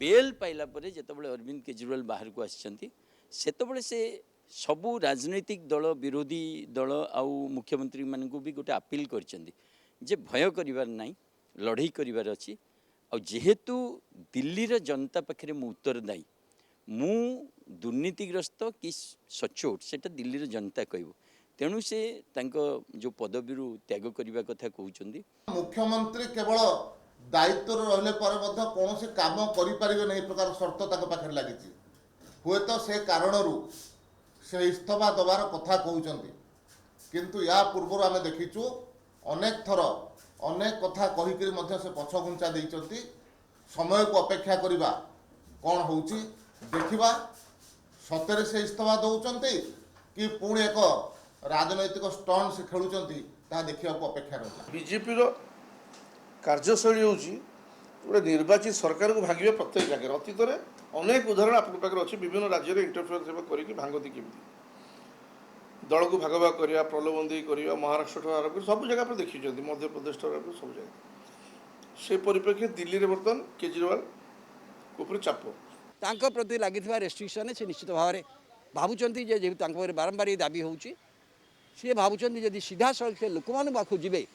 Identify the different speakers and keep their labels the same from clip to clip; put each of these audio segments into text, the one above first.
Speaker 1: Bell पाइला परे जेतेबेले अरविंद केजरीवाल बाहर को आसिचंती सेतेबेले से सबू राजनैतिक दल विरोधी दल आउ मुख्यमंत्री मानक भी गोटे अपील करचंती जे भय करिवार नाही लड़ई करिवार अछि आ जेहेतु दिल्लीर जनता पाखे मु उत्तरदायी मु दुर्नीतिग्रस्त कि सचोट सेटा दिल्लीर जनता कहब तेणु से जो पदवी त्याग करने कथा कहते
Speaker 2: मुख्यमंत्री केवल दायित्व रहिले पर कौन से काम करें नहीं प्रकार शर्त पाखे लगी हुए तो से कारण से इस्तीफा दबार कथा कहते किंतु या पूर्व आम देखीचु अनेक थर अनेक कथा कहीकि से पछघुंचा देती समय को अपेक्षा करवा कौन हो देखा सतरे से इस्तीफा दौरान कि पुणी एक राजनैतिक स्टंट से खेलुंट देखा अपेक्षा रहा
Speaker 3: बीजेपी कार्यशैली हूँ गोटे निर्वाचित सरकार को भांगे प्रत्येक जगह अतीत में अनेक उदाहरण आप अच्छे विभिन्न राज्य में इंटरफेयर करके भांगती केमी दल को भाग भाग करवा प्रलोभन करवा महाराष्ट्र आरम्भ कर सब जगह पर देखी मध्य प्रदेश सब जगह से परिप्रेक्षी दिल्ली में बर्तमान केजरीवाल ऊपर चाप
Speaker 4: तांको प्रति लगी रेस्ट्रिक्शन से निश्चित भाव में भावुंट जेहतु बारंबार ये दाबी होची सी भावुंट जदि सीधा सड़क लोक मान पाखु जी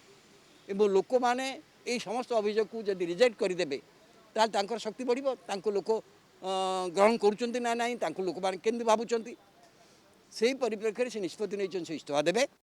Speaker 4: लोक मैंने ये समस्त अभियोग को जब रिजेक्ट करदे ताल शक्ति बढ़ लोक ग्रहण करुँच ना ना लोक मैंने केमती भावुंट से परिप्रेक्षी से निष्पत्ति नहीं इस्तीफा देवे।